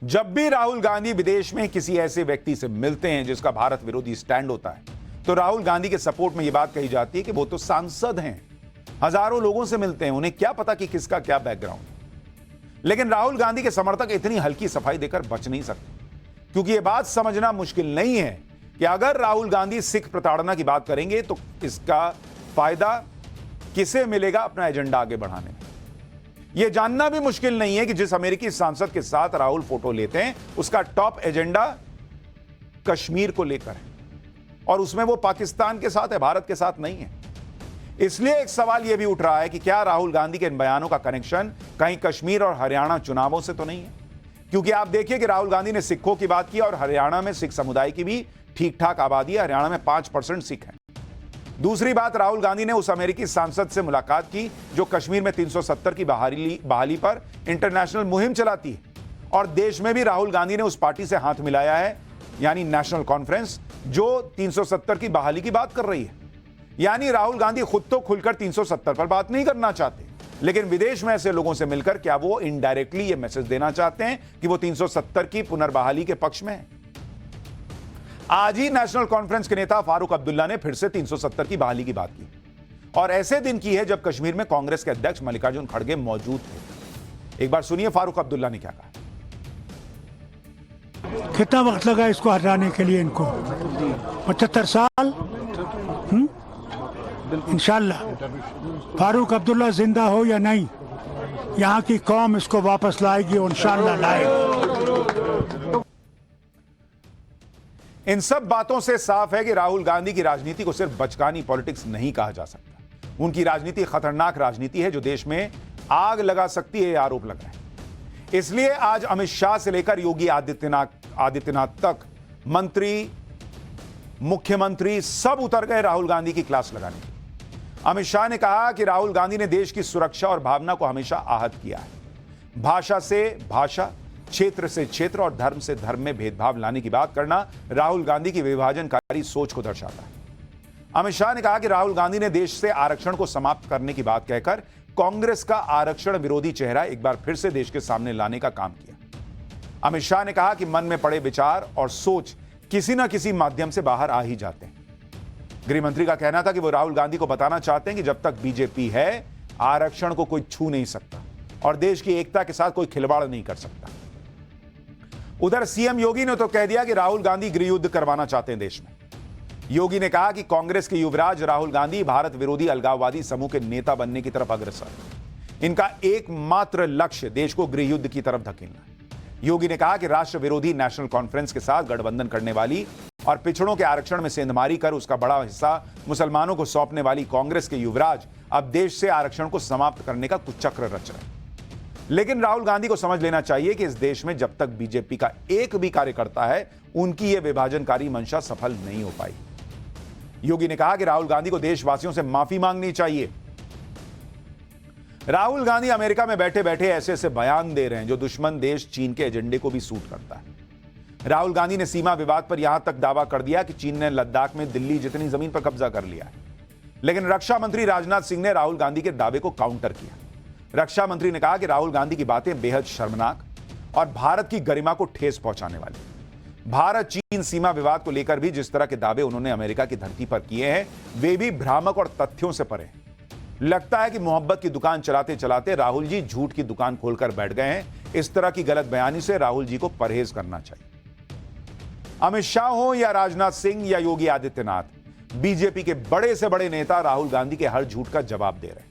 जब भी राहुल गांधी विदेश में किसी ऐसे व्यक्ति से मिलते हैं जिसका भारत विरोधी स्टैंड होता है, तो राहुल गांधी के सपोर्ट में यह बात कही जाती है कि वो तो सांसद हैं, हजारों लोगों से मिलते हैं, उन्हें क्या पता कि किसका क्या बैकग्राउंड। लेकिन राहुल गांधी के समर्थक इतनी हल्की सफाई देकर बच नहीं सकते, क्योंकि यह बात समझना मुश्किल नहीं है कि अगर राहुल गांधी सिख प्रताड़ना की बात करेंगे तो इसका फायदा किसे मिलेगा अपना एजेंडा आगे बढ़ाने में। यह जानना भी मुश्किल नहीं है कि जिस अमेरिकी सांसद के साथ राहुल फोटो लेते हैं उसका टॉप एजेंडा कश्मीर को लेकर है, और उसमें वो पाकिस्तान के साथ है, भारत के साथ नहीं है। इसलिए एक सवाल यह भी उठ रहा है कि क्या राहुल गांधी के इन बयानों का कनेक्शन कहीं कश्मीर और हरियाणा चुनावों से तो नहीं है? क्योंकि आप देखिए कि राहुल गांधी ने सिखों की बात की और हरियाणा में सिख समुदाय की भी ठीक ठाक आबादी है, हरियाणा में 5% सिख हैं। दूसरी बात, राहुल गांधी ने उस अमेरिकी सांसद से मुलाकात की जो कश्मीर में 370 की बहाली पर इंटरनेशनल मुहिम चलाती है, और देश में भी राहुल गांधी ने उस पार्टी से हाथ मिलाया है, यानी नेशनल कॉन्फ्रेंस, जो 370 की बहाली की बात कर रही है। यानी राहुल गांधी खुद तो खुलकर 370 पर बात नहीं करना चाहते, लेकिन विदेश में ऐसे लोगों से मिलकर क्या वो इनडायरेक्टली ये मैसेज देना चाहते हैं कि वो 370 की पुनर्बहाली के पक्ष में है। आज ही नेशनल कॉन्फ्रेंस के नेता फारूक अब्दुल्ला ने फिर से 370 की बहाली की बात की, और ऐसे दिन की है जब कश्मीर में कांग्रेस के अध्यक्ष मल्लिकार्जुन खड़गे मौजूद थे। एक बार सुनिए फारूक अब्दुल्ला ने क्या कहा। कितना वक्त लगा इसको हटाने के लिए? इनको 75 साल। इंशाल्लाह फारूक अब्दुल्ला जिंदा हो या नहीं, यहाँ की कौम इसको वापस लाएगी और इंशाल्लाह लाएगी। इन सब बातों से साफ है कि राहुल गांधी की राजनीति को सिर्फ बचकानी पॉलिटिक्स नहीं कहा जा सकता। उनकी राजनीति खतरनाक राजनीति है जो देश में आग लगा सकती है, यह आरोप लग रहा है। इसलिए आज अमित शाह से लेकर योगी आदित्यनाथ तक, मंत्री, मुख्यमंत्री सब उतर गए राहुल गांधी की क्लास लगाने की। अमित शाह ने कहा कि राहुल गांधी ने देश की सुरक्षा और भावना को हमेशा आहत किया है। भाषा से भाषा, क्षेत्र से क्षेत्र और धर्म से धर्म में भेदभाव लाने की बात करना राहुल गांधी की विभाजनकारी सोच को दर्शाता है। अमित शाह ने कहा कि राहुल गांधी ने देश से आरक्षण को समाप्त करने की बात कहकर कांग्रेस का आरक्षण विरोधी चेहरा एक बार फिर से देश के सामने लाने का काम किया। अमित शाह ने कहा कि मन में पड़े विचार और सोच किसी न किसी माध्यम से बाहर आ ही जाते हैं। गृह मंत्री का कहना था कि वो राहुल गांधी को बताना चाहते हैं कि जब तक बीजेपी है, आरक्षण को कोई छू नहीं सकता और देश की एकता के साथ कोई खिलवाड़ नहीं कर सकता। उधर सीएम योगी ने तो कह दिया कि राहुल गांधी गृह युद्ध करवाना चाहते हैं देश में। योगी ने कहा कि कांग्रेस के युवराज राहुल गांधी भारत विरोधी अलगाववादी समूह के नेता बनने की तरफ अग्रसर है। इनका एकमात्र लक्ष्य देश को गृह युद्ध की तरफ धकेलना है। योगी ने कहा कि राष्ट्र विरोधी नेशनल कॉन्फ्रेंस के साथ गठबंधन करने वाली और पिछड़ों के आरक्षण में सेंधमारी कर उसका बड़ा हिस्सा मुसलमानों को सौंपने वाली कांग्रेस के युवराज अब देश से आरक्षण को समाप्त करने का कुछ चक्र रच रहे हैं। लेकिन राहुल गांधी को समझ लेना चाहिए कि इस देश में जब तक बीजेपी का एक भी कार्यकर्ता है, उनकी यह विभाजनकारी मंशा सफल नहीं हो पाई। योगी ने कहा कि राहुल गांधी को देशवासियों से माफी मांगनी चाहिए। राहुल गांधी अमेरिका में बैठे बैठे ऐसे ऐसे बयान दे रहे हैं जो दुश्मन देश चीन के एजेंडे को भी सूट करता है। राहुल गांधी ने सीमा विवाद पर यहां तक दावा कर दिया कि चीन ने लद्दाख में दिल्ली जितनी जमीन पर कब्जा कर लिया है। लेकिन रक्षा मंत्री राजनाथ सिंह ने राहुल गांधी के दावे को काउंटर किया। रक्षा मंत्री ने कहा कि राहुल गांधी की बातें बेहद शर्मनाक और भारत की गरिमा को ठेस पहुंचाने वाली। भारत चीन सीमा विवाद को लेकर भी जिस तरह के दावे उन्होंने अमेरिका की धरती पर किए हैं, वे भी भ्रामक और तथ्यों से परे हैं। लगता है कि मोहब्बत की दुकान चलाते चलाते राहुल जी झूठ की दुकान खोलकर बैठ गए हैं। इस तरह की गलत बयानी से राहुल जी को परहेज करना चाहिए। अमित शाह हो या राजनाथ सिंह या योगी आदित्यनाथ, बीजेपी के बड़े से बड़े नेता राहुल गांधी के हर झूठ का जवाब दे रहे हैं।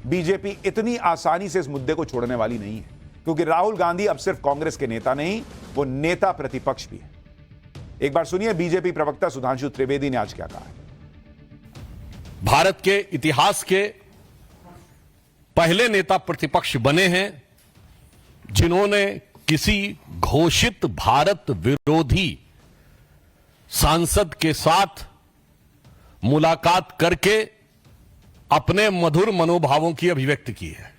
बीजेपी इतनी आसानी से इस मुद्दे को छोड़ने वाली नहीं है, क्योंकि राहुल गांधी अब सिर्फ कांग्रेस के नेता नहीं, वो नेता प्रतिपक्ष भी है। एक बार सुनिए बीजेपी प्रवक्ता सुधांशु त्रिवेदी ने आज क्या कहा है। भारत के इतिहास के पहले नेता प्रतिपक्ष बने हैं जिन्होंने किसी घोषित भारत विरोधी सांसद के साथ मुलाकात करके अपने मधुर मनोभावों की अभिव्यक्ति की है।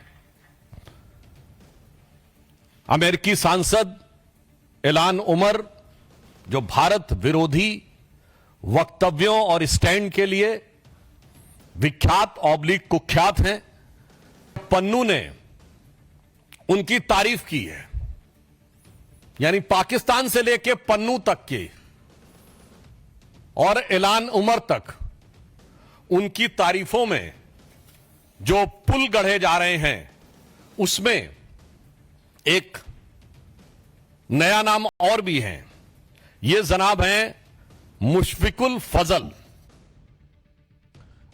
अमेरिकी सांसद इलान उमर, जो भारत विरोधी वक्तव्यों और स्टैंड के लिए विख्यात ऑब्लिक कुख्यात हैं, पन्नू ने उनकी तारीफ की है। यानी पाकिस्तान से लेकर पन्नू तक के और ऐलान उमर तक उनकी तारीफों में जो पुल गढ़े जा रहे हैं, उसमें एक नया नाम और भी है। ये जनाब हैं मुशफिकुल फजल।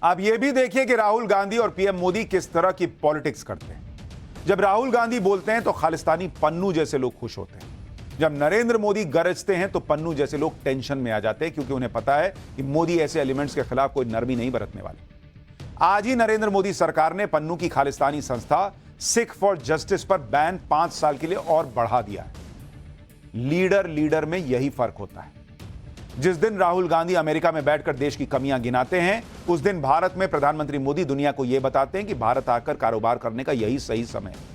आप ये भी देखिए कि राहुल गांधी और पीएम मोदी किस तरह की पॉलिटिक्स करते हैं। जब राहुल गांधी बोलते हैं तो खालिस्तानी पन्नू जैसे लोग खुश होते हैं। जब नरेंद्र मोदी गरजते हैं तो पन्नू जैसे लोग टेंशन में आ जाते हैं, क्योंकि उन्हें पता है कि मोदी ऐसे एलिमेंट्स के खिलाफ कोई नरमी नहीं बरतने वाले। आज ही नरेंद्र मोदी सरकार ने पन्नू की खालिस्तानी संस्था सिख फॉर जस्टिस पर बैन 5 साल के लिए और बढ़ा दिया है। लीडर में यही फर्क होता है। जिस दिन राहुल गांधी अमेरिका में बैठकर देश की कमियां गिनाते हैं, उस दिन भारत में प्रधानमंत्री मोदी दुनिया को यह बताते हैं कि भारत आकर कारोबार करने का यही सही समय है।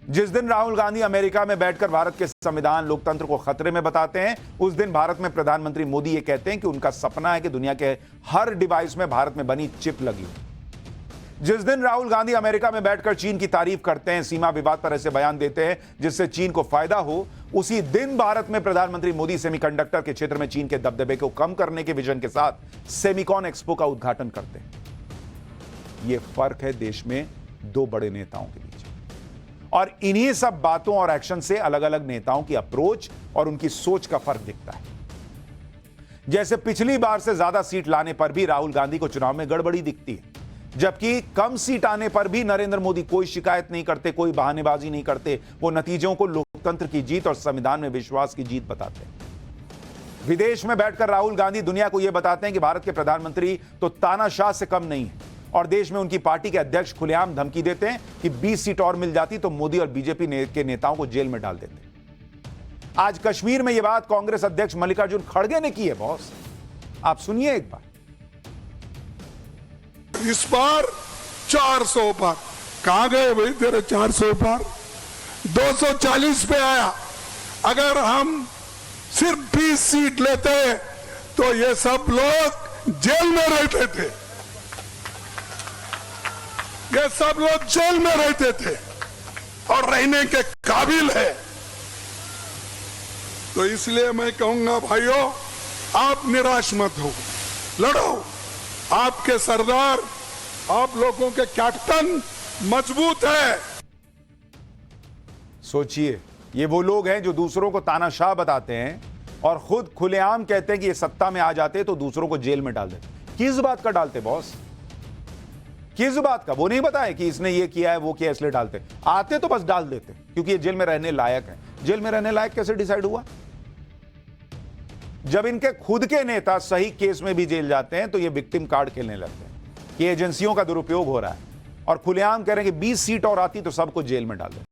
जिस दिन राहुल गांधी अमेरिका में बैठकर भारत के संविधान लोकतंत्र को खतरे में बताते हैं, उस दिन भारत में प्रधानमंत्री मोदी ये कहते हैं कि उनका सपना है कि दुनिया के हर डिवाइस में भारत में बनी चिप लगी हो। जिस दिन राहुल गांधी अमेरिका में बैठकर चीन की तारीफ करते हैं, सीमा विवाद पर ऐसे बयान देते हैं जिससे चीन को फायदा हो, उसी दिन भारत में प्रधानमंत्री मोदी सेमीकंडक्टर के क्षेत्र में चीन के दबदबे को कम करने के विजन के साथ सेमिकॉन एक्सपो का उद्घाटन करते हैं। यह फर्क है देश में दो बड़े नेताओं के बीच। और इन्हीं सब बातों और एक्शन से अलग अलग नेताओं की अप्रोच और उनकी सोच का फर्क दिखता है। जैसे पिछली बार से ज्यादा सीट लाने पर भी राहुल गांधी को चुनाव में गड़बड़ी दिखती है, जबकि कम सीट आने पर भी नरेंद्र मोदी कोई शिकायत नहीं करते, कोई बहानेबाजी नहीं करते। वो नतीजों को लोकतंत्र की जीत और संविधान में विश्वास की जीत बताते हैं। विदेश में बैठकर राहुल गांधी दुनिया को यह बताते हैं कि भारत के प्रधानमंत्री तो तानाशाह से कम नहीं है, और देश में उनकी पार्टी के अध्यक्ष खुलेआम धमकी देते हैं कि 20 सीट और मिल जाती तो मोदी और बीजेपी के नेताओं को जेल में डाल देते। आज कश्मीर में यह बात कांग्रेस अध्यक्ष मल्लिकार्जुन खड़गे ने की है बॉस। आप सुनिए एक बार। इस बार 400 पर कहां गए भाई तेरे 400 पर 240 पे आया। अगर हम सिर्फ 20 सीट लेते तो ये सब लोग जेल में रहते थे, ये सब लोग जेल में रहते थे और रहने के काबिल है। तो इसलिए मैं कहूंगा भाइयों, आप निराश मत हो, लड़ो। आपके सरदार, आप लोगों के कैप्टन मजबूत है। सोचिए, ये वो लोग हैं जो दूसरों को तानाशाह बताते हैं और खुद खुलेआम कहते हैं कि ये सत्ता में आ जाते तो दूसरों को जेल में डाल देते। किस बात का डालते बॉस? किस बात का? वो नहीं बताए कि इसने ये किया है वो किया इसलिए डालते। आते तो बस डाल देते, क्योंकि ये जेल में रहने लायक है। जेल में रहने लायक कैसे डिसाइड हुआ? जब इनके खुद के नेता सही केस में भी जेल जाते हैं तो ये विक्टिम कार्ड खेलने लगते हैं कि एजेंसियों का दुरुपयोग हो रहा है, और खुलेआम कह रहे हैं कि 20 सीट और आती तो सबको जेल में डाल देते।